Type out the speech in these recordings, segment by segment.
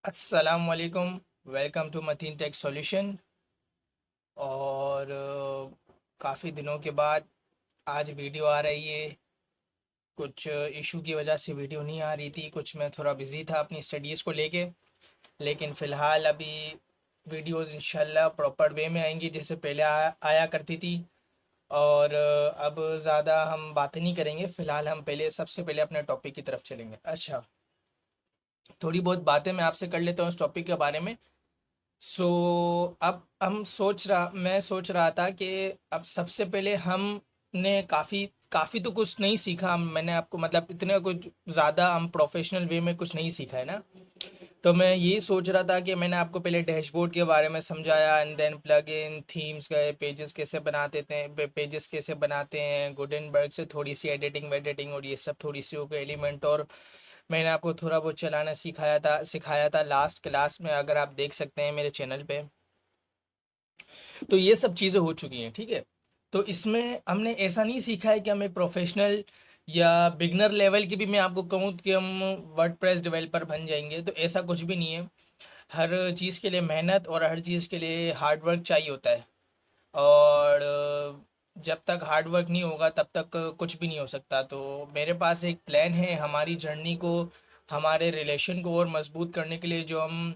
अस्सलाम वालेकुम। Welcome to Mateen tech solution. और काफ़ी दिनों के बाद आज वीडियो आ रही है। कुछ इशू की वजह से वीडियो नहीं आ रही थी, कुछ मैं थोड़ा बिज़ी था अपनी स्टडीज़ को लेके। लेकिन फ़िलहाल अभी वीडियोस इंशाल्लाह प्रॉपर वे में आएंगी जैसे पहले आया करती थी। और अब ज़्यादा हम बातें नहीं करेंगे, फ़िलहाल हम पहले सबसे पहले अपने टॉपिक की तरफ चलेंगे। अच्छा, थोड़ी बहुत बातें मैं आपसे कर लेता हूँ इस टॉपिक के बारे में। सो अब मैं सोच रहा था कि अब सबसे पहले हमने काफ़ी काफ़ी तो कुछ नहीं सीखा मैंने आपको, मतलब इतना कुछ ज़्यादा हम प्रोफेशनल वे में कुछ नहीं सीखा है ना। तो मैं ये सोच रहा था कि मैंने आपको पहले डैशबोर्ड के बारे में समझाया, and then plug in themes गए, पेजेस कैसे बनाते थे, पेजेस कैसे बनाते हैं, गुडनबर्ग से थोड़ी सी एडिटिंग वेडिटिंग और ये सब थोड़ी सी हो गई एलिमेंट। और मैंने आपको थोड़ा बहुत चलाना सिखाया था लास्ट क्लास में, अगर आप देख सकते हैं मेरे चैनल पे। तो ये सब चीज़ें हो चुकी हैं, ठीक है। तो इसमें हमने ऐसा नहीं सीखा है कि हम एक प्रोफेशनल या बिगनर लेवल की भी मैं आपको कहूँ कि हम वर्डप्रेस डेवलपर बन जाएंगे, तो ऐसा कुछ भी नहीं है। हर चीज़ के लिए मेहनत और हर चीज़ के लिए हार्ड वर्क चाहिए होता है। और जब तक हार्ड वर्क नहीं होगा तब तक कुछ भी नहीं हो सकता। तो मेरे पास एक प्लान है हमारी जर्नी को, हमारे रिलेशन को और मजबूत करने के लिए, जो हम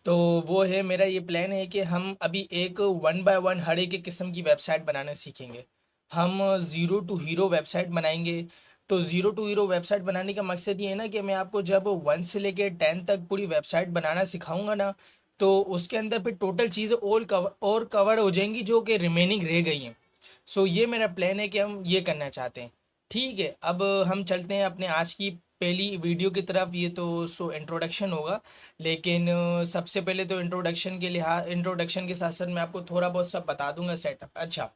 तो वो है, मेरा ये प्लान है कि हम अभी एक वन बाय वन हर एक किस्म की वेबसाइट बनाना सीखेंगे। हम ज़ीरो टू हीरो वेबसाइट बनाएंगे। तो ज़ीरो टू हीरो वेबसाइट बनाने का मकसद ये है ना कि मैं आपको जब 1 से लेके 10 तक पूरी वेबसाइट बनाना सिखाऊंगा ना, तो उसके अंदर फिर टोटल चीज़ें और कवर हो जाएंगी जो कि रिमेनिंग रह गई हैं। सो ये मेरा प्लान है कि हम ये करना चाहते हैं। ठीक है, अब हम चलते हैं अपने आज की पहली वीडियो की तरफ। ये तो इंट्रोडक्शन होगा। लेकिन सबसे पहले तो इंट्रोडक्शन के साथ साथ मैं आपको थोड़ा बहुत सब बता दूंगा सेटअप। अच्छा,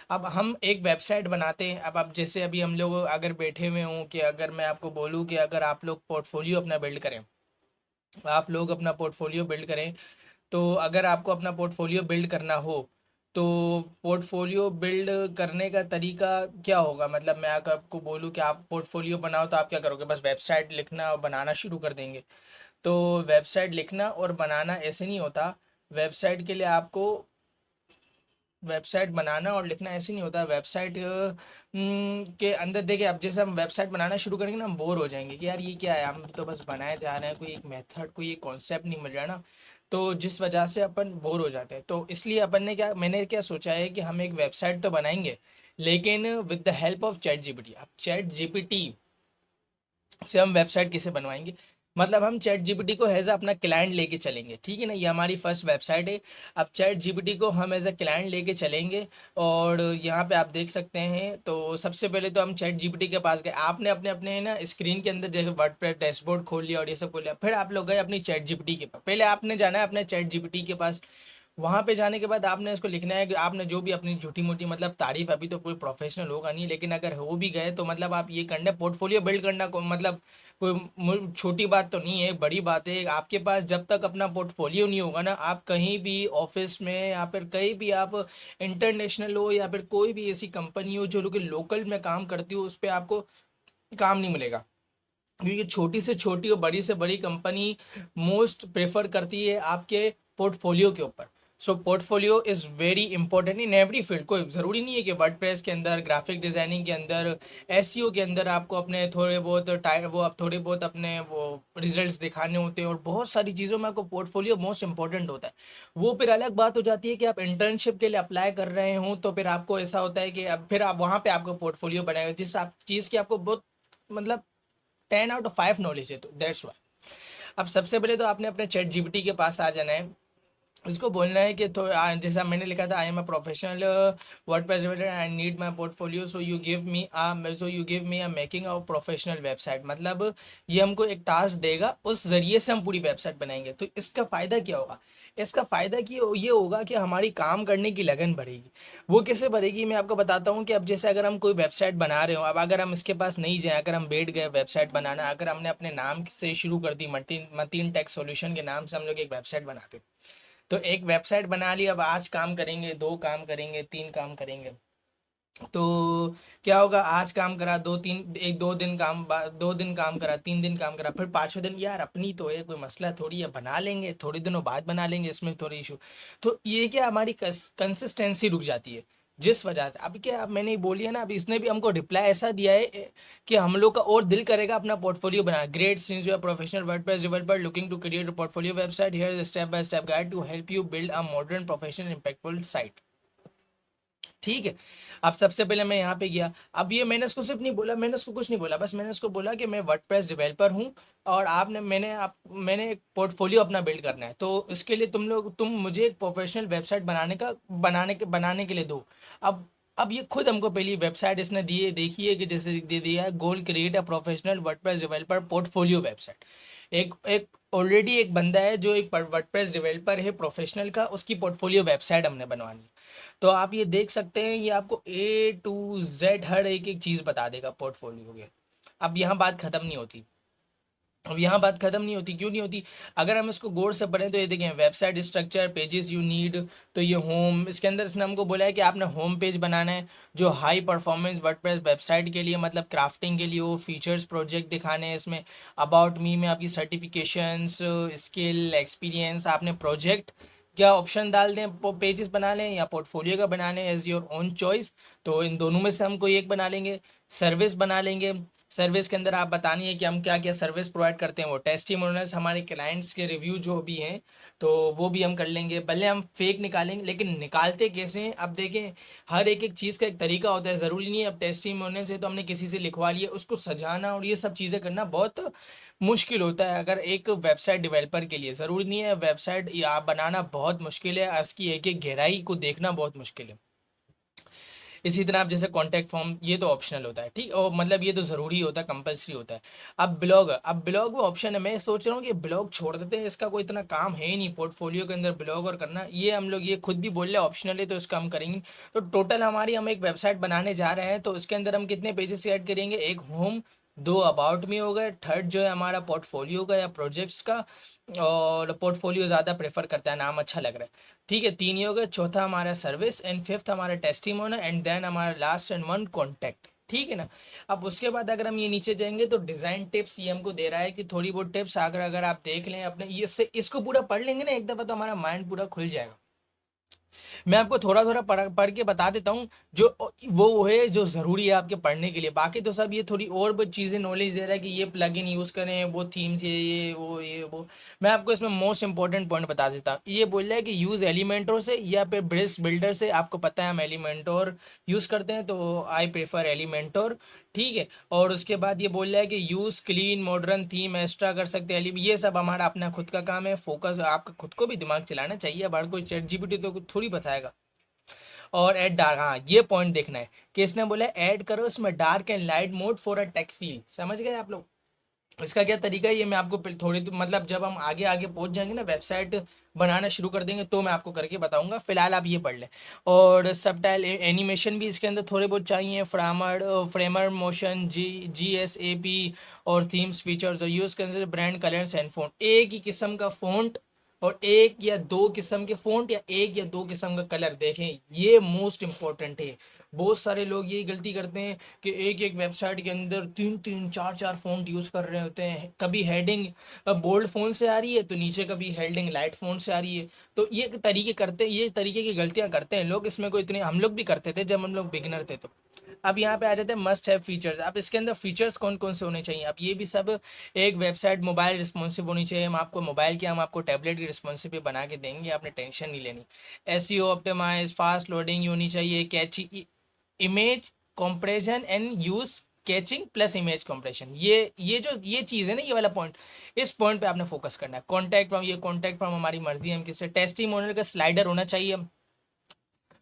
अब हम एक वेबसाइट बनाते हैं। अब आप जैसे अभी हम लोग अगर बैठे हुए हों कि अगर मैं आपको बोलूँ कि अगर आप लोग पोर्टफोलियो अपना बिल्ड करें, आप लोग अपना पोर्टफोलियो बिल्ड करें, तो अगर आपको अपना पोर्टफोलियो बिल्ड करना हो, तो पोर्टफोलियो बिल्ड करने का तरीका क्या होगा। मतलब मैं अगर आपको बोलूँ कि आप पोर्टफोलियो बनाओ, तो आप क्या करोगे, बस वेबसाइट लिखना और बनाना शुरू कर देंगे। तो वेबसाइट लिखना और बनाना ऐसे नहीं होता। वेबसाइट के लिए आपको वेबसाइट बनाना और लिखना ऐसे नहीं होता। वेबसाइट के अंदर देखिए, अब जैसे हम वेबसाइट बनाना शुरू करेंगे ना, हम बोर हो जाएंगे कि यार ये क्या है, हम तो बस बनाए जा रहे हैं, कोई एक मेथड कोई एक कॉन्सेप्ट नहीं मिल रहा ना। तो जिस वजह से अपन बोर हो जाते हैं, तो इसलिए मैंने क्या सोचा है कि हम एक वेबसाइट तो बनाएंगे, लेकिन with the help of chat GPT. अब चैट जीपीटी से हम वेबसाइट कैसे बनवाएंगे, मतलब हम चैट जीपीटी को एज अपना क्लाइंट लेके चलेंगे, ठीक है ना। ये हमारी फर्स्ट वेबसाइट है। अब चैट जीपीटी को हम एज अ क्लाइंट लेके चलेंगे। और यहाँ पे आप देख सकते हैं, तो सबसे पहले तो हम चैट जीपीटी के पास गए। आपने अपने अपने ना स्क्रीन के अंदर जैसे वर्डप्रेस डैशबोर्ड खोल लिया और ये सब खोल लिया, फिर आप लोग गए अपनी चैट जीपीटी के पास। पहले आपने जाना है अपने चैट जीपीटी के पास। वहां पे जाने के बाद आपने इसको लिखना है कि आपने जो भी अपनी छोटी मोटी मतलब तारीफ, अभी तो कोई प्रोफेशनल होगा नहीं, लेकिन अगर हो भी गए तो मतलब आप ये करना, पोर्टफोलियो बिल्ड करना को मतलब कोई छोटी बात तो नहीं है, बड़ी बात है। आपके पास जब तक अपना पोर्टफोलियो नहीं होगा ना, आप कहीं भी ऑफिस में या फिर कहीं भी आप इंटरनेशनल हो या फिर कोई भी ऐसी कंपनी हो जो कि लोकल में काम करती हो, उस पर आपको काम नहीं मिलेगा। क्योंकि छोटी से छोटी और बड़ी से बड़ी कंपनी मोस्ट प्रेफर करती है आपके पोर्टफोलियो के ऊपर। So portfolio is very important in every field. कोई ज़रूरी नहीं है कि वर्डप्रेस के अंदर, ग्राफिक डिज़ाइनिंग के अंदर, एसईओ के अंदर आपको अपने थोड़े बहुत वो आप थोड़े बहुत अपने वो रिजल्ट्स दिखाने होते हैं, और बहुत सारी चीज़ों में आपको पोर्टफोलियो मोस्ट इंपॉर्टेंट होता है। वो फिर अलग बात हो जाती है कि आप इंटर्नशिप के लिए अप्लाई कर रहे हो, तो फिर आपको ऐसा होता है कि अब फिर आप वहाँ पे आपको पोर्टफोलियो बनाएगा जिस आप चीज़ की आपको बहुत मतलब 10 आउट ऑफ 5 नॉलेज है, तो दैट्स वाई। अब सबसे पहले तो आपने अपने चैट जीपीटी के पास आ जाना है। इसको बोलना है कि तो जैसा मैंने लिखा था, I am a professional WordPress developer, I need my portfolio, so you give me a making a professional website. मतलब ये हमको एक टास्क देगा, उस जरिए से हम पूरी वेबसाइट बनाएंगे। तो इसका फ़ायदा क्या होगा, इसका फ़ायदा कि ये होगा कि हमारी काम करने की लगन बढ़ेगी। वो कैसे बढ़ेगी, मैं आपको बताता हूँ कि अब जैसे अगर हम कोई वेबसाइट बना रहे हो, अब अगर हम इसके पास नहीं जाए, अगर हम बैठ गए वेबसाइट बनाना, अगर हमने अपने नाम से शुरू कर दी, मतीन मतीन टेक सॉल्यूशन के नाम से हम लोग एक वेबसाइट बनाते, तो एक वेबसाइट बना ली। अब आज काम करेंगे, 2 काम करेंगे, 3 काम करेंगे, तो क्या होगा, आज काम करा, 2 दिन काम करा, 3 दिन काम करा, फिर 5वें दिन यार अपनी तो है, कोई मसला थोड़ी है, बना लेंगे, थोड़े दिनों बाद बना लेंगे, इसमें थोड़ी इशू। तो ये क्या हमारी कंसिस्टेंसी रुक जाती है, जिस वजह से अब क्या, अब मैंने बोली है ना, अब इसने भी हमको रिप्लाई ऐसा दिया है कि हम लोग का और दिल करेगा अपना पोर्टफोलियो बना। Great, since you are professional WordPress developer looking to create a portfolio website, here is step by step guide to help you build a modern professional impactful site. ठीक है। अब सबसे पहले मैं यहाँ पे गया, अब ये मैंने इसको सिर्फ नहीं बोला, मैंने उसको कुछ नहीं बोला, बस मैंने उसको बोला कि मैं वर्डप्रेस डेवलपर हूँ और आपने मैंने एक पोर्टफोलियो अपना बिल्ड करना है, तो इसके लिए तुम मुझे एक प्रोफेशनल वेबसाइट बनाने के लिए दो। अब ये खुद हमको पहली वेबसाइट इसने दी है, देखिए कि जैसे दे दिया है, goal create a professional WordPress developer portfolio website. एक एक ऑलरेडी एक बंदा है जो एक वर्डप्रेस डेवलपर है प्रोफेशनल का, उसकी पोर्टफोलियो वेबसाइट हमने बनवानी है। तो आप ये देख सकते हैं, ये आपको A to Z हर एक एक चीज़ बता देगा पोर्टफोलियो के। अब यहाँ बात खत्म नहीं होती, अब यहाँ बात खत्म नहीं होती, क्यों नहीं होती? अगर हम इसको गौर से पढ़ें तो ये देखें, website structure, pages you need, तो ये होम, इसके अंदर इसने हमको बोला है कि आपने होम पेज बनाना है जो हाई परफॉर्मेंस वर्डप्रेस वेबसाइट के लिए, मतलब क्राफ्टिंग के लिए हो, फीचर्स प्रोजेक्ट दिखाने हैं इसमें, अबाउट मी में आपकी सर्टिफिकेशंस, स्किल, एक्सपीरियंस, आपने प्रोजेक्ट क्या ऑप्शन डाल दें, पेजेस बना लें या पोर्टफोलियो का बना लें, एज योर ओन चॉइस। तो इन दोनों में से हम कोई एक बना लेंगे। सर्विस बना लेंगे, सर्विस के अंदर आप बतानी है कि हम क्या क्या सर्विस प्रोवाइड करते हैं, वो टेस्टिमोनियल्स, हमारे क्लाइंट्स के रिव्यू जो भी हैं, तो वो भी हम कर लेंगे। भले हम फेक निकालेंगे, लेकिन निकालते कैसे हैं, अब देखें, हर एक एक चीज़ का एक तरीका होता है, ज़रूरी नहीं है अब टेस्टिमोनियल्स है तो हमने किसी से लिखवा लिया, उसको सजाना और ये सब चीज़ें करना बहुत मुश्किल होता है। अगर एक वेबसाइट डेवलपर के लिए ज़रूरी नहीं है, वेबसाइट या बनाना बहुत मुश्किल है, उसकी एक एक गहराई को देखना बहुत मुश्किल है। इसी तरह आप जैसे कॉन्टैक्ट फॉर्म, ये तो ऑप्शनल होता है, ठीक, और मतलब ये तो ज़रूरी होता है, कंपलसरी होता है। अब ब्लॉग वो ऑप्शन है, मैं सोच रहा हूँ कि ब्लॉग छोड़ देते हैं, इसका कोई इतना काम है ही नहीं पोर्टफोलियो के अंदर ब्लॉग और करना, ये हम लोग ये खुद भी बोल रहे हैं ऑप्शनल है तो इसका हम करेंगे। तो टोटल हमारी, हम एक वेबसाइट बनाने जा रहे हैं, तो इसके अंदर हम कितने पेजेस ऐड करेंगे, एक होम, दो अबाउट मी हो गए, थर्ड जो है हमारा पोर्टफोलियो का या प्रोजेक्ट्स का, और पोर्टफोलियो ज़्यादा प्रेफर करता है, नाम अच्छा लग रहा है, ठीक है, 3 ही हो गए, चौथा हमारा सर्विस, एंड फिफ्थ हमारा टेस्टिमोनियल, एंड देन हमारा लास्ट एंड वन कॉन्टैक्ट। ठीक है ना? अब उसके बाद अगर हम ये नीचे जाएंगे तो डिज़ाइन टिप्स ये हमको दे रहा है कि थोड़ी बहुत टिप्स अगर अगर आप देख लें अपने, ये से इसको पूरा पढ़ लेंगे ना एक दफ़ा, तो हमारा माइंड पूरा खुल जाएगा। मैं आपको थोड़ा थोड़ा पढ़ के बता देता हूँ, जो वो है जो ज़रूरी है आपके पढ़ने के लिए, बाकी तो सब ये थोड़ी और भी चीज़ें नॉलेज दे रहा है कि ये प्लगइन यूज़ करें, वो थीम्स, ये वो। मैं आपको इसमें मोस्ट इंपॉर्टेंट पॉइंट बता देता हूँ, ये बोल रहा है कि यूज़ एलिमेंटोर से या फिर ब्रिज बिल्डर से, आपको पता है हम एलिमेंटोर यूज़ करते हैं, तो आई प्रेफर एलिमेंटोर। ठीक है। और उसके बाद ये बोल रहा है कि use clean modern theme extra कर सकते हैं, ये सब हमारा अपना खुद का काम है, फोकस आपका खुद को भी दिमाग चलाना चाहिए, अब हर कोई चैट जीपीटी तो थोड़ी बताएगा। और ऐड डार्क, हाँ ये पॉइंट देखना है कि इसने बोला ऐड करो इसमें dark and light mode for a tech feel, समझ गए आप लोग? इसका क्या तरीका है, ये मैं आपको थोड़ी मतलब जब हम आगे आगे पहुंच जाएंगे ना, वेबसाइट बनाना शुरू कर देंगे, तो मैं आपको करके बताऊंगा, फिलहाल आप ये पढ़ लें। और सबटाइल एनिमेशन भी इसके अंदर थोड़े बहुत चाहिए, फ्रेमर मोशन, GSAP, और थीम्स फीचर्स, और यूज कर ब्रांड कलर्स एंड फ़ॉन्ट, एक ही किस्म का फ़ॉन्ट और एक या दो किस्म के फ़ॉन्ट या एक या दो किस्म का कलर, देखें ये मोस्ट इंपॉर्टेंट है। बहुत सारे लोग यही गलती करते हैं कि एक एक वेबसाइट के अंदर तीन तीन चार चार फ़ॉन्ट यूज़ कर रहे होते हैं, कभी हेडिंग बोल्ड फ़ॉन्ट से आ रही है तो नीचे कभी हेडिंग लाइट फ़ॉन्ट से आ रही है, तो ये तरीके की गलतियां करते हैं लोग, इसमें कोई इतनी, हम लोग भी करते थे जब हम लोग बिगिनर थे। तो अब यहाँ पे आ जाते हैं मस्ट हैव फीचर्स, अब इसके अंदर फीचर्स कौन कौन से होने चाहिए, अब ये भी सब, एक वेबसाइट मोबाइल रिस्पॉन्सिव होनी चाहिए, हम आपको मोबाइल की, हम आपको टैबलेट की रिस्पॉन्सिव भी बना के देंगे, आपने टेंशन नहीं लेनी। SEO ऑप्टिमाइज, फास्ट लोडिंग होनी चाहिए, catchy image compression and use caching plus image compression, ये जो ये चीज़ है ना, ये वाला पॉइंट, इस पॉइंट पे आपने फोकस करना है। कॉन्टैक्ट फ्रॉम, ये कॉन्टैक्ट फ्रॉम हमारी मर्जी है हम किससे, टेस्टिमोनियल का स्लाइडर होना चाहिए,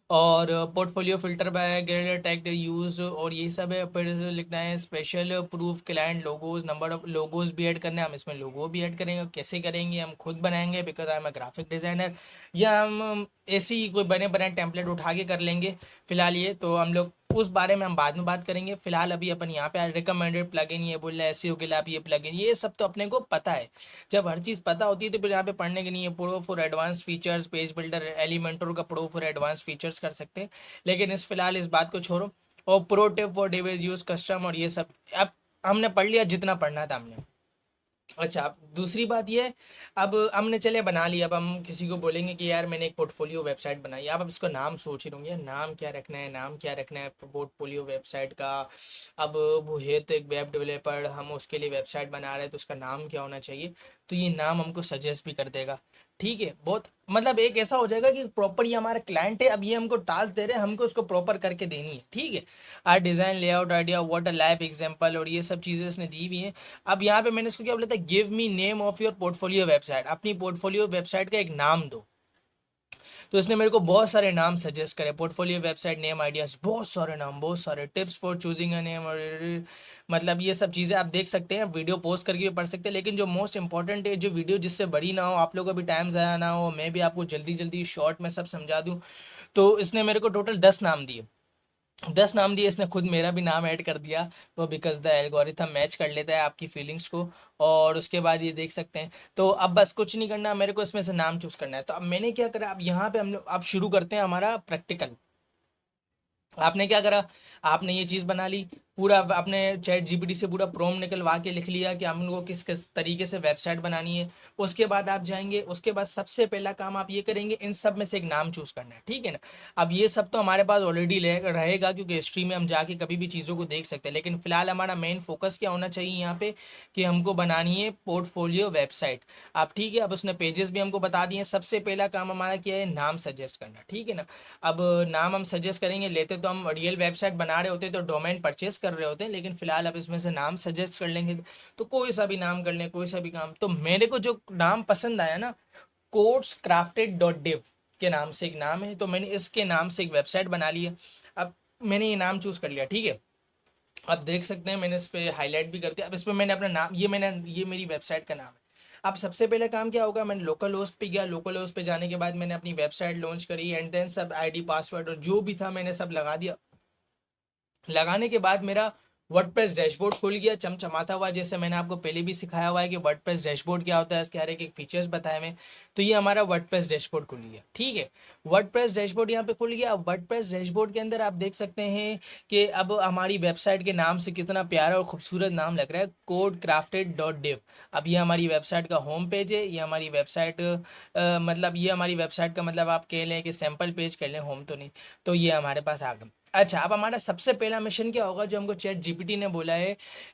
और portfolio filter by gator tag use, और यही सब है। फिर लिखना है special proof client logos, number of logos भी ऐड करने हैं, हम इसमें लोगो भी ऐड करेंगे, कैसे करेंगे, हम खुद बनाएंगे because I am a graphic designer, या हम ऐसे ही कोई बने बनाए टेम्पलेट उठा के कर लेंगे। फिलहाल ये तो हम लोग उस बारे में हम बाद में बात करेंगे, फिलहाल अभी अपन यहाँ पे रिकमेंडेड प्लगइन, ये बोल रहा है SEO के लिए आप ये प्लगइन, ये सब तो अपने को पता है। जब हर चीज़ पता होती है तो फिर यहाँ पे पढ़ने के नहीं है, pro for advance features, page builder Elementor का प्रो फॉर एडवांस फीचर्स कर सकते हैं, लेकिन फिलहाल इस बात को छोड़ो। और pro tip for devs use custom और ये सब अब हमने पढ़ लिया जितना पढ़ना था हमने। अच्छा, अब दूसरी बात ये है, अब हमने चले बना लिया, अब हम किसी को बोलेंगे कि यार मैंने एक पोर्टफोलियो वेबसाइट बनाई, अब इसको नाम सोच ही होंगे, नाम क्या रखना है, नाम क्या रखना है पोर्टफोलियो वेबसाइट का। अब वो है तो एक वेब डेवलपर, हम उसके लिए वेबसाइट बना रहे हैं तो उसका नाम क्या होना चाहिए, तो ये नाम हमको सजेस्ट भी कर देगा। ठीक है, बहुत मतलब एक ऐसा हो जाएगा कि प्रॉपर ये हमारा क्लाइंट है, अब ये हमको टास्क दे रहे हैं, हमको उसको प्रॉपर करके देनी है। ठीक है, our design layout idea what a live example और ये सब चीज़ें इसने दी हुई हैं। अब यहाँ पे मैंने इसको क्या बोला था, give me name of your portfolio website, अपनी पोर्टफोलियो वेबसाइट का एक नाम दो। तो इसने मेरे को बहुत सारे नाम सजेस्ट करे, पोर्टफोलियो वेबसाइट नेम आइडियाज, बहुत सारे नाम, बहुत सारे tips for choosing a name और मतलब ये सब चीज़ें आप देख सकते हैं, वीडियो पोस्ट करके भी पढ़ सकते हैं। लेकिन जो मोस्ट इंपॉर्टेंट है, जो वीडियो जिससे बड़ी ना हो, आप लोगों का भी टाइम ज़ाया ना हो, मैं भी आपको जल्दी जल्दी शॉर्ट में सब समझा दूँ, तो इसने मेरे को टोटल 10 नाम दिए। 10 नाम दिए, इसने खुद मेरा भी नाम ऐड कर दिया, वो बिकॉज द एल्गोरिथम मैच कर लेता है आपकी फीलिंग्स को। और उसके बाद ये देख सकते हैं, तो अब बस कुछ नहीं करना, मेरे को इसमें से नाम चूज करना है। तो अब मैंने क्या करा, अब यहाँ पे हम अब शुरू करते हैं हमारा प्रैक्टिकल। आपने क्या करा, आपने ये चीज़ बना ली, पूरा आपने चैट जीपीटी से पूरा प्रोम निकलवा के लिख लिया कि हम लोग को किस किस तरीके से वेबसाइट बनानी है। उसके बाद आप जाएंगे, उसके बाद सबसे पहला काम आप ये करेंगे, इन सब में से एक नाम चूज करना है। ठीक है ना, अब ये सब तो हमारे पास ऑलरेडी रहेगा, क्योंकि हिस्ट्री में हम जाके कभी भी चीज़ों को देख सकते हैं, लेकिन फिलहाल हमारा मेन फोकस क्या होना चाहिए यहाँ पे, कि हमको बनानी है पोर्टफोलियो वेबसाइट। अब ठीक है, अब उसने पेजेस भी हमको बता दिए, सबसे पहला काम हमारा क्या है, नाम सजेस्ट करना। ठीक है ना, अब नाम हम सजेस्ट करेंगे, लेते तो हम रियल वेबसाइट बना रहे होते तो डोमेन परचेस कर रहे होते हैं, लेकिन फिलहाल अब इसमें से नाम सजेस्ट कर लेंगे, तो कोई सा भी नाम कर लें, कोई सा भी काम। तो मेरे को जो नाम पसंद आया ना, कोड्स क्राफ्टेड डॉट डिव के नाम से एक नाम है, तो मैंने इसके नाम से एक वेबसाइट बना ली है। अब मैंने ये नाम चूज कर लिया। ठीक है, अब देख सकते हैं मैंने इस पे हाईलाइट भी कर दिया। अब इसमें मैंने अपना नाम, ये मेरी वेबसाइट का नाम है। अब सबसे पहले काम क्या होगा, मैंने लोकल होस्ट पे गया, लोकल होस्ट पे जाने के बाद मैंने अपनी वेबसाइट लॉन्च करी, एंड देन सब आईडी पासवर्ड और जो भी था मैंने सब लगा दिया। लगाने के बाद मेरा वर्डप्रेस डैशबोर्ड खुल गया चमचमाता हुआ, जैसे मैंने आपको पहले भी सिखाया हुआ है कि वर्डप्रेस डैशबोर्ड क्या होता है, इसके हर एक फीचर्स बताए मैं। तो ये हमारा वर्डप्रेस डैशबोर्ड खुल गया। ठीक है, वर्डप्रेस डैशबोर्ड यहाँ पे खुल गया। अब वर्डप्रेस डैशबोर्ड के अंदर आप देख सकते हैं कि अब हमारी वेबसाइट के नाम से कितना प्यारा और खूबसूरत नाम लग रहा है, कोड क्राफ्टेड डॉट डिव। अब ये हमारी वेबसाइट का होम पेज है, ये हमारी वेबसाइट मतलब ये हमारी वेबसाइट का मतलब आप कह लें कि सैम्पल पेज कह लें, होम तो नहीं। तो ये हमारे पास आ गया। अच्छा, अब हमारा सबसे पहला मिशन क्या होगा, जो हमको चैट जीपीटी ने बोला है,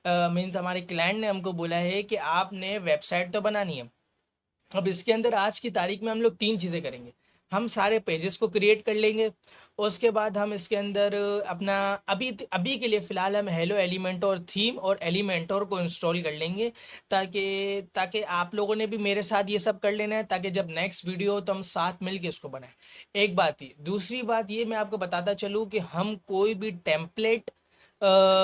मीन्स हमारे क्लाइंट ने हमको बोला है कि आपने वेबसाइट तो बनानी है। अब इसके अंदर आज की तारीख में हम लोग 3 चीज़ें करेंगे। हम सारे पेजेस को क्रिएट कर लेंगे, उसके बाद हम इसके अंदर अपना अभी अभी के लिए फ़िलहाल हम हेलो एलिमेंटोर थीम और एलिमेंटोर को इंस्टॉल कर लेंगे, ताकि ताकि आप लोगों ने भी मेरे साथ ये सब कर लेना है, ताकि जब नेक्स्ट वीडियो हो तो हम साथ मिल के इसको बनाएं। एक बात ही, दूसरी बात ये मैं आपको बताता चलूँ कि हम कोई भी टेम्पलेट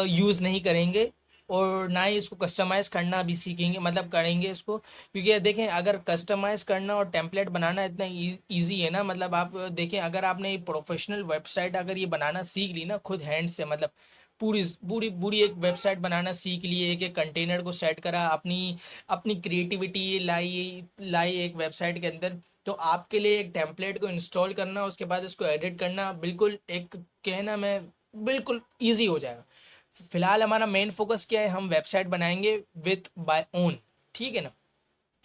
यूज़ नहीं करेंगे, और ना ही इसको कस्टमाइज करना भी सीखेंगे, मतलब करेंगे इसको। क्योंकि देखें, अगर कस्टमाइज करना और टेम्पलेट बनाना इतना इजी है ना, मतलब आप देखें, अगर आपने प्रोफेशनल वेबसाइट अगर ये बनाना सीख ली ना खुद हैंड से, मतलब पूरी पूरी पूरी एक वेबसाइट बनाना सीख ली, एक एक कंटेनर को सेट करा, अपनी अपनी क्रिएटिविटी लाई लाई एक वेबसाइट के अंदर, तो आपके लिए एक टेम्पलेट को इंस्टॉल करना, उसके बाद इसको एडिट करना बिल्कुल एक कहना मैं बिल्कुल ईजी हो जाएगा। फिलहाल हमारा मेन फोकस क्या है, हम वेबसाइट बनाएंगे विथ बाय ओन। ठीक है ना,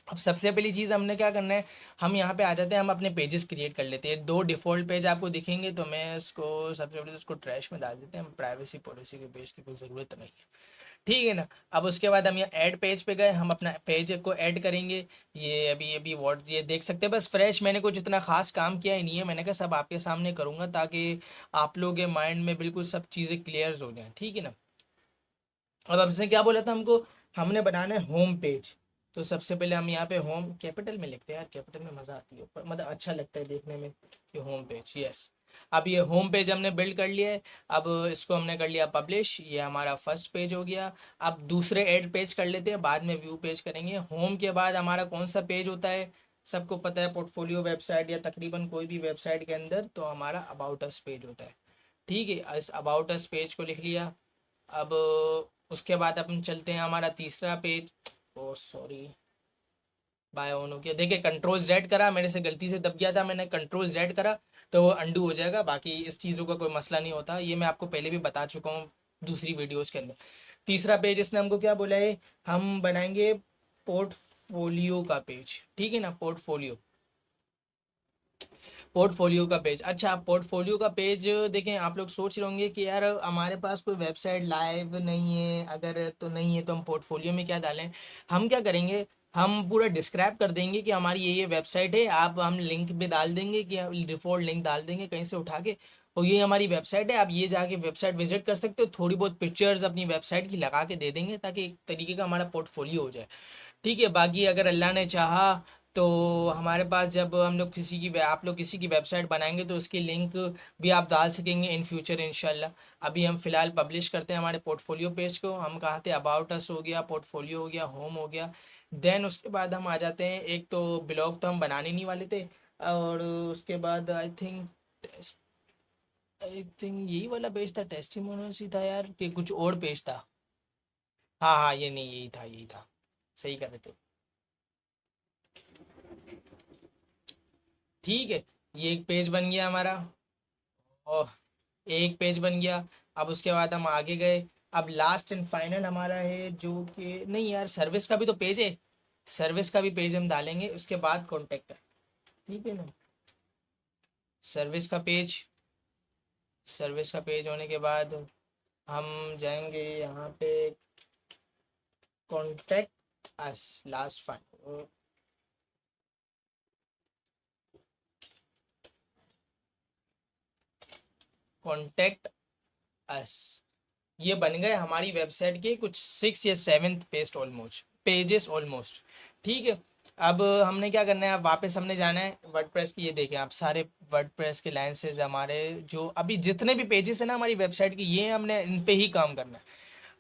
अब सबसे पहली चीज़ हमने क्या करना है, हम यहाँ पे आ जाते हैं, हम अपने पेजेस क्रिएट कर लेते हैं। 2 डिफ़ॉल्ट पेज आपको दिखेंगे, तो मैं इसको सबसे पहले तो इसको ट्रैश में डाल देते हैं, हम प्राइवेसी पॉलिसी के पेज की कोई ज़रूरत नहीं है। ठीक है ना, अब उसके बाद हम यहाँ ऐड पेज पे गए, हम अपना पेज को ऐड करेंगे। ये अभी अभी व्हाट ये देख सकते हैं, बस फ्रेश, मैंने कुछ इतना खास काम किया ही नहीं है, मैंने कहा सब आपके सामने करूँगा, ताकि आप लोगों के माइंड में बिल्कुल सब चीज़ें क्लियर हो जाएँ। ठीक है ना, अब आपसे क्या बोला था हमको, हमने बनाना है होम पेज। तो सबसे पहले हम यहाँ पे होम कैपिटल में लिखते हैं यार, कैपिटल में मज़ा आती है, पर मतलब अच्छा लगता है देखने में, कि होम पेज, यस। अब ये होम पेज हमने बिल्ड कर लिया है। अब इसको हमने कर लिया पब्लिश, ये हमारा फर्स्ट पेज हो गया। अब दूसरे ऐड पेज कर लेते हैं, बाद में व्यू पेज करेंगे। होम के बाद हमारा कौन सा पेज होता है, सबको पता है, पोर्टफोलियो वेबसाइट या तकरीबन कोई भी वेबसाइट के अंदर तो हमारा अबाउट अस पेज होता है। ठीक है, इस अबाउट अस पेज को लिख लिया। अब उसके बाद अपन चलते हैं हमारा तीसरा पेज, ओ सॉरी, बाय ऑन हो गया, देखिए कंट्रोल जेड करा, मेरे से गलती से दब गया था, मैंने कंट्रोल जेड करा। तो वो अंडू हो जाएगा। बाकी इस चीज़ों का कोई मसला नहीं होता, ये मैं आपको पहले भी बता चुका हूँ दूसरी वीडियोस के अंदर। तीसरा पेज इसने हमको क्या बोला है, हम बनाएंगे पोर्टफोलियो का पेज, ठीक है ना, पोर्टफोलियो, पोर्टफोलियो का पेज। अच्छा, पोर्टफोलियो का पेज देखें, आप लोग सोच रहे होंगे कि यार हमारे पास कोई वेबसाइट लाइव नहीं है, अगर तो नहीं है तो हम पोर्टफोलियो में क्या डालें। हम क्या करेंगे, हम पूरा डिस्क्राइब कर देंगे कि हमारी ये वेबसाइट है, आप हम लिंक भी डाल देंगे कि डिफ़ॉल्ट लिंक डाल देंगे कहीं से उठा के, और ये हमारी वेबसाइट है, आप ये जाके वेबसाइट विजिट कर सकते हो, थोड़ी बहुत पिक्चर्स अपनी वेबसाइट की लगा के दे देंगे ताकि एक तरीके का हमारा पोर्टफोलियो हो जाए। ठीक है, बाकी अगर अल्लाह ने चाहा तो हमारे पास जब हम लोग किसी की आप लोग किसी की वेबसाइट बनाएंगे तो उसकी लिंक भी आप डाल सकेंगे इन फ्यूचर इंशाल्लाह। अभी हम फिलहाल पब्लिश करते हैं हमारे पोर्टफोलियो पेज को। हम कहाँ थे, अबाउट अस हो गया, पोर्टफोलियो हो गया, होम हो गया। देन उसके बाद हम आ जाते हैं, एक तो ब्लॉग तो हम बनाने नहीं वाले थे, और उसके बाद आई थिंक यही वाला पेज था, टेस्टिमोनियल्स ही था यार, कि कुछ और पेज था। हाँ हाँ, ये नहीं, यही था, यही था, सही कर रहे थे। ठीक है, ये एक पेज बन गया हमारा, और एक पेज बन गया। अब उसके बाद हम आगे गए। अब लास्ट एंड फाइनल हमारा है जो कि नहीं यार, सर्विस का भी तो पेज है, सर्विस का भी पेज हम डालेंगे उसके बाद कॉन्टेक्ट है, ठीक है ना। सर्विस का पेज, सर्विस का पेज होने के बाद हम जाएंगे यहाँ पे, contact us, last final, contact us. ये बन गए हमारी वेबसाइट के कुछ 6 या 7 पेज ऑलमोस्ट, पेजेस ऑलमोस्ट। ठीक है, अब हमने क्या करना है, अब वापस हमने जाना है वर्डप्रेस की। ये देखें आप, सारे वर्डप्रेस के लाइन से हमारे जो अभी जितने भी पेजेस हैं ना हमारी वेबसाइट की, ये हमने इन पे ही काम करना है।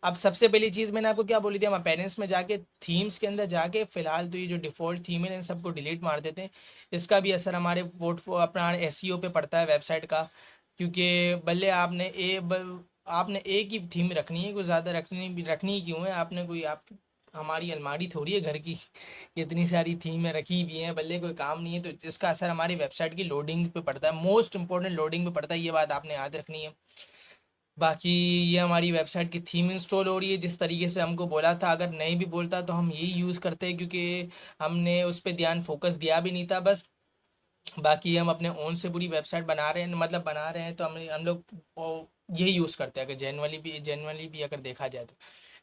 अब सबसे पहली चीज़ मैंने आपको क्या बोली थी, हम अपेरेंस में जाके थीम्स के अंदर जाके फिलहाल तो ये जो डिफ़ॉल्ट थीम है इन सबको डिलीट मार देते हैं। इसका भी असर हमारे अपना एसईओ पे पड़ता है वेबसाइट का, क्योंकि भले आपने एक ही थीम रखनी है, कुछ ज़्यादा रखनी ही क्यों है, आपने कोई आप हमारी अलमारी थोड़ी है घर की, इतनी सारी थीमें रखी हुई हैं, भले कोई काम नहीं है, तो इसका असर हमारी वेबसाइट की लोडिंग पे पड़ता है, मोस्ट इंपॉर्टेंट लोडिंग पे पड़ता है, ये बात आपने याद रखनी है। बाकी ये हमारी वेबसाइट की थीम इंस्टॉल हो रही है जिस तरीके से हमको बोला था, अगर नहीं भी बोलता तो हम यही यूज़ करते हैं, क्योंकि हमने उस पर ध्यान फोकस दिया भी नहीं था बस। बाकी हम अपने ओन से पूरी वेबसाइट बना रहे हैं, मतलब बना रहे हैं, तो हम लोग यही यूज़ करते हैं, अगर जेनुअली भी अगर देखा जाए तो।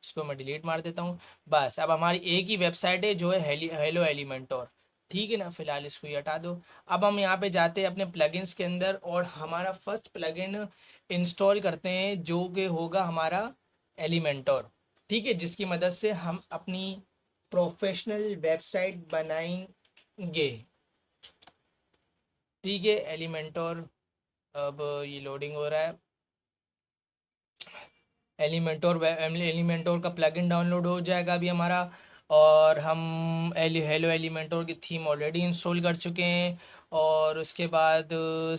इसको मैं डिलीट मार देता हूँ। बस अब हमारी एक ही वेबसाइट है जो है हेलो एलिमेंटोर, ठीक है ना, फिलहाल इसको ही हटा दो। अब हम यहाँ पे जाते हैं अपने प्लगइन्स के अंदर, और हमारा फर्स्ट प्लगइन इंस्टॉल करते हैं जो कि होगा हमारा एलिमेंटोर, ठीक है, जिसकी मदद से हम अपनी प्रोफेशनल वेबसाइट बनाएंगे। ठीक है, एलिमेंटोर, अब ये लोडिंग हो रहा है। एलिमेंटोर का प्लगइन डाउनलोड हो जाएगा अभी हमारा, और हम हेलो एलिमेंटोर की थीम ऑलरेडी इंस्टॉल कर चुके हैं। और उसके बाद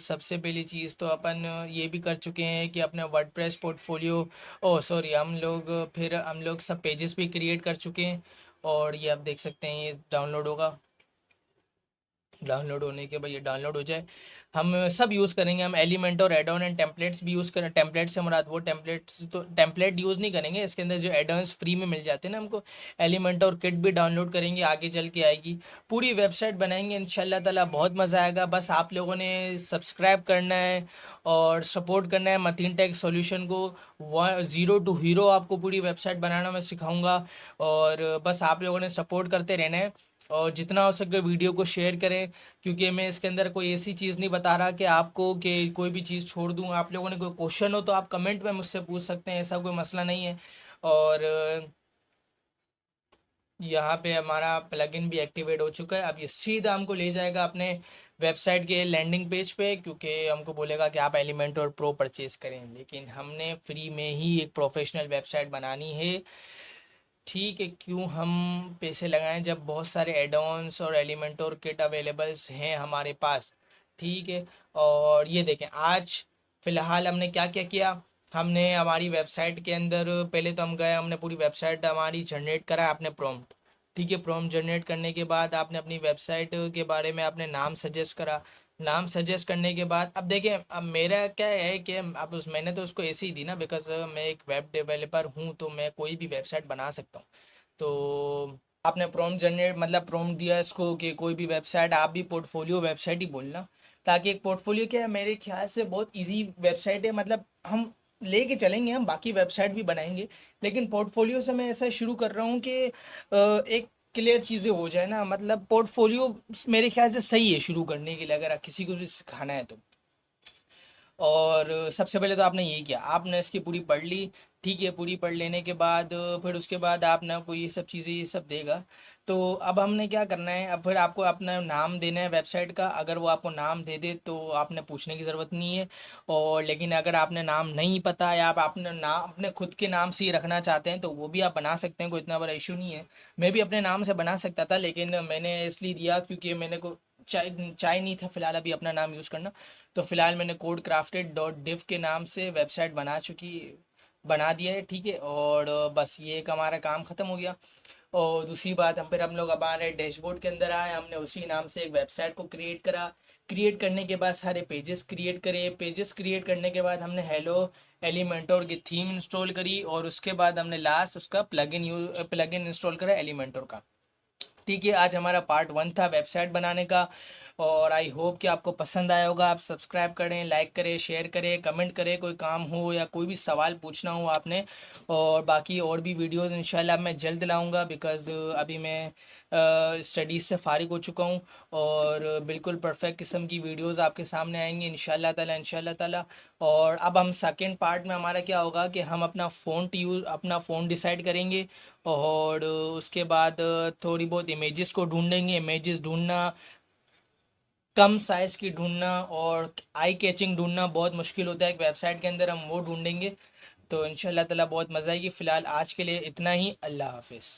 सबसे पहली चीज़ तो अपन ये भी कर चुके हैं कि अपना वर्डप्रेस पोर्टफोलियो, ओ सॉरी, हम लोग सब पेजेस भी क्रिएट कर चुके हैं। और ये आप देख सकते हैं, ये डाउनलोड होगा, डाउनलोड होने के बाद ये डाउनलोड हो जाए, हम सब यूज़ करेंगे। हम एलिमेंट और एड ऑन एंड टेम्पलेट्स भी यूज़ करें। टेम्पलेट से मुराद वो टेम्पलेट्स, तो टेम्पलेट यूज़ नहीं करेंगे, इसके अंदर जो एडॉन्स फ्री में मिल जाते हैं ना हमको, एलिमेंट और किट भी डाउनलोड करेंगे, आगे चल के आएगी। पूरी वेबसाइट बनाएंगे इंशाल्लाह ताला, बहुत मज़ा आएगा। बस आप लोगों ने सब्सक्राइब करना है और सपोर्ट करना है मतीन टेक सॉल्यूशन को। 0 to 0 आपको पूरी वेबसाइट बनाना मैं सिखाऊंगा, और बस आप लोगों ने सपोर्ट करते रहना है, और जितना हो सके वीडियो को शेयर करें, क्योंकि मैं इसके अंदर कोई ऐसी चीज़ नहीं बता रहा कि आपको कि कोई भी चीज़ छोड़ दूं। आप लोगों ने कोई क्वेश्चन हो तो आप कमेंट में मुझसे पूछ सकते हैं, ऐसा कोई मसला नहीं है। और यहाँ पे हमारा प्लगइन भी एक्टिवेट हो चुका है। अब ये सीधा हमको ले जाएगा अपने वेबसाइट के लैंडिंग पेज पे, क्योंकि हमको बोलेगा कि आप एलिमेंट और प्रो परचेज करें, लेकिन हमने फ्री में ही एक प्रोफेशनल वेबसाइट बनानी है। ठीक है, क्यों हम पैसे लगाएं जब बहुत सारे एडॉन्स और एलिमेंटोर किट अवेलेबल्स हैं हमारे पास। ठीक है, और ये देखें आज फ़िलहाल हमने क्या क्या किया। हमने हमारी वेबसाइट के अंदर पहले तो हम गए, हमने पूरी वेबसाइट हमारी जनरेट करा आपने प्रॉम्प्ट। ठीक है, प्रॉम्प्ट जनरेट करने के बाद आपने अपनी वेबसाइट के बारे में आपने नाम सजेस्ट करा, नाम सजेस्ट करने के बाद अब देखें, अब मेरा क्या है कि अब मैंने तो उसको ऐसे ही दी ना, बिकॉज मैं एक वेब डेवलपर हूँ, तो मैं कोई भी वेबसाइट बना सकता हूँ। तो आपने प्रॉम्प्ट जनरेट मतलब प्रॉम्प्ट दिया इसको कि कोई भी वेबसाइट, आप भी पोर्टफोलियो वेबसाइट ही बोलना, ताकि एक पोर्टफोलियो क्या है मेरे ख्याल से बहुत इजी वेबसाइट है, मतलब हम लेके चलेंगे, हम बाकी वेबसाइट भी बनाएंगे, लेकिन पोर्टफोलियो से मैं ऐसा शुरू कर रहा हूँ कि एक क्लियर चीज़ें हो जाए ना, मतलब पोर्टफोलियो मेरे ख्याल से सही है शुरू करने के लिए, अगर किसी को भी सिखाना है तो। और सबसे पहले तो आपने यही किया, आपने इसकी पूरी पढ़ ली, ठीक है, पूरी पढ़ लेने के बाद फिर उसके बाद आपने कोई ये सब चीज़ें ये सब देगा। तो अब हमने क्या करना है, अब फिर आपको अपना नाम देना है वेबसाइट का, अगर वो आपको नाम दे दे तो आपने पूछने की ज़रूरत नहीं है। और लेकिन अगर आपने नाम नहीं पता या आप अपने नाम अपने खुद के नाम से ही रखना चाहते हैं तो वो भी आप बना सकते हैं, कोई इतना बड़ा इशू नहीं है। मैं भी अपने नाम से बना सकता था, लेकिन मैंने इसलिए दिया क्योंकि मैंने को चाय चाय नहीं था फिलहाल अभी अपना नाम यूज़ करना। तो फिलहाल मैंने कोड क्राफ्टेड डॉट डिव के नाम से वेबसाइट बना दिया है, ठीक है। और बस ये एक हमारा काम ख़त्म हो गया। और दूसरी बात, हम लोग अब हमारे डैशबोर्ड के अंदर आए, हमने उसी नाम से एक वेबसाइट को क्रिएट करा। क्रिएट करने के बाद सारे पेजेस क्रिएट करे, पेजेस क्रिएट करने के बाद हमने हेलो एलिमेंटोर की थीम इंस्टॉल करी, और उसके बाद हमने लास्ट उसका प्लगइन इंस्टॉल करा एलिमेंटोर का। ठीक है, आज हमारा पार्ट 1 था वेबसाइट बनाने का, और आई होप कि आपको पसंद आया होगा। आप सब्सक्राइब करें, लाइक करें, शेयर करें, कमेंट करें, कोई काम हो या कोई भी सवाल पूछना हो आपने। और बाकी और भी वीडियोस इंशाल्लाह मैं जल्द लाऊंगा, बिकॉज़ अभी मैं स्टडीज़ से फ़ारिग हो चुका हूँ, और बिल्कुल परफेक्ट किस्म की वीडियोस आपके सामने आएंगी इंशाल्लाह ताला। और अब हम सेकंड पार्ट में हमारा क्या होगा कि हम अपना फ़ोन डिसाइड करेंगे, और उसके बाद थोड़ी बहुत इमेजेस को ढूंढेंगे। इमेजेस ढूंढना, कम साइज़ की ढूंढना और आई कैचिंग ढूंढना बहुत मुश्किल होता है एक वेबसाइट के अंदर, हम वो ढूंढेंगे। तो इंशाल्लाह ताला बहुत मज़ा आएगी। फ़िलहाल आज के लिए इतना ही, अल्लाह हाफिज़।